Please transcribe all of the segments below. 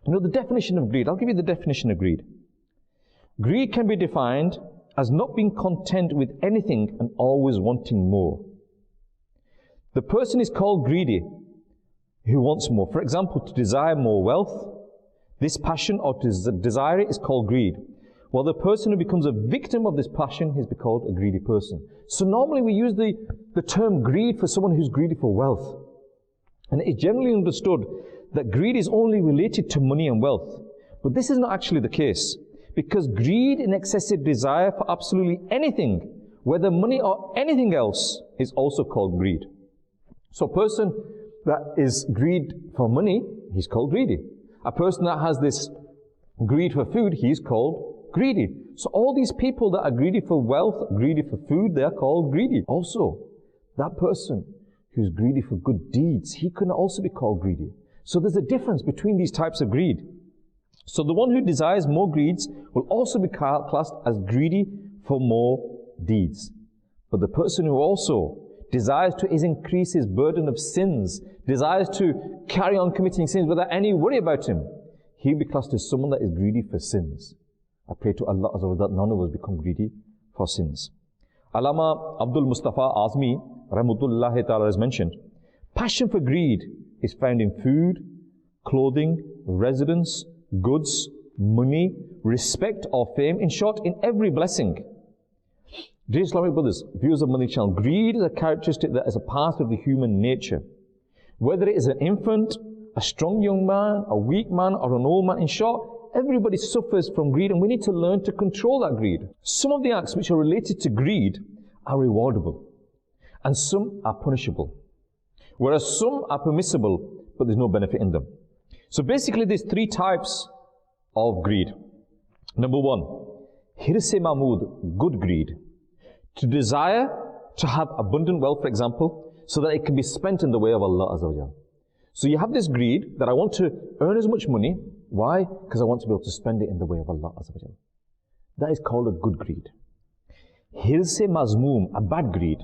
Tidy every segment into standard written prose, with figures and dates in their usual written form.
You know the definition of greed? I'll give you the definition of greed. Greed can be defined as not being content with anything and always wanting more. The person is called greedy who wants more. For example, to desire more wealth, this passion or to desire it is called greed. While the person who becomes a victim of this passion is called a greedy person. So normally we use the term greed for someone who's greedy for wealth. And it is generally understood that greed is only related to money and wealth. But this is not actually the case. Because greed and excessive desire for absolutely anything, whether money or anything else, is also called greed. So a person that is greed for money, he's called greedy. A person that has this greed for food, he's called greedy. So all these people that are greedy for wealth, greedy for food, they're called greedy. Also, that person who's greedy for good deeds, he can also be called greedy. So there's a difference between these types of greed. So the one who desires more greeds will also be classed as greedy for more deeds. But the person who also desires to increase his burden of sins, desires to carry on committing sins without any worry about him, he'll be classed as someone that is greedy for sins. I pray to Allah Azza wa Jalla that none of us become greedy for sins. Allama Abdul Mustafa Azmi, Rahmatullahi Ta'ala, has mentioned, passion for greed is found in food, clothing, residence, goods, money, respect or fame, in short, in every blessing. Dear Islamic brothers, viewers of Madani Channel, greed is a characteristic that is a part of the human nature. Whether it is an infant, a strong young man, a weak man, or an old man, in short, everybody suffers from greed, and we need to learn to control that greed. Some of the acts which are related to greed are rewardable, and some are punishable, whereas some are permissible, but there's no benefit in them. So basically there's three types of greed. Number one, hirse mahmud, good greed. To desire to have abundant wealth, for example, so that it can be spent in the way of Allah Azza wa Jalla. So you have this greed that I want to earn as much money. Why? Because I want to be able to spend it in the way of Allah Azza wa Jalla. That is called a good greed. Hirse mazmoom, a bad greed.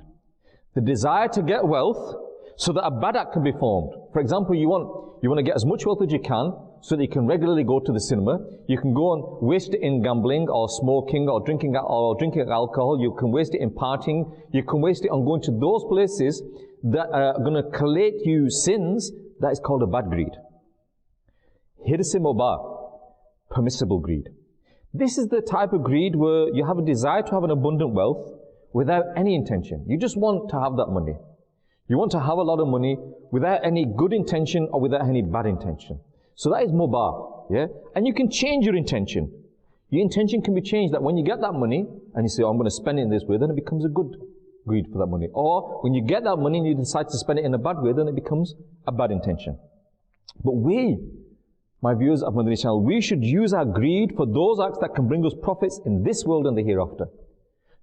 The desire to get wealth so that a bad act can be formed. For example, you want to get as much wealth as you can so that you can regularly go to the cinema. You can go and waste it in gambling or smoking or drinking alcohol. You can waste it in partying. You can waste it on going to those places that are going to collate you sins. That is called a bad greed. Hirse mubah, permissible greed. This is the type of greed where you have a desire to have an abundant wealth without any intention. You just want to have that money. You want to have a lot of money without any good intention or without any bad intention. So that is mubah, yeah? And you can change your intention. Your intention can be changed, that when you get that money and you say, oh, I'm going to spend it in this way, then it becomes a good greed for that money. Or when you get that money and you decide to spend it in a bad way, then it becomes a bad intention. But we, my viewers of Madani Channel, we should use our greed for those acts that can bring us profits in this world and the hereafter.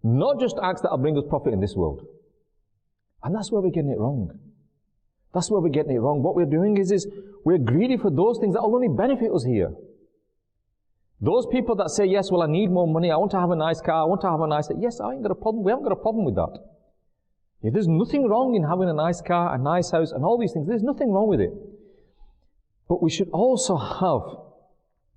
Not just acts that will bring us profit in this world. And that's where we're getting it wrong. That's where we're getting it wrong. What we're doing is we're greedy for those things that will only benefit us here. Those people that say, yes, well, I need more money, I want to have a nice car, I want to have a nice... Yes, I ain't got a problem. We haven't got a problem with that. Yeah, there's nothing wrong in having a nice car, a nice house, and all these things. There's nothing wrong with it. But we should also have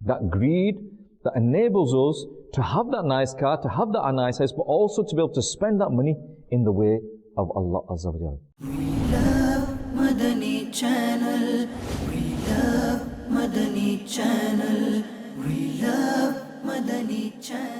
that greed that enables us to have that nice car, to have that nice house, but also to be able to spend that money in the way of Allah Azza wa Jalla. We love Madani Channel. We love Madani Channel. We love Madani Channel.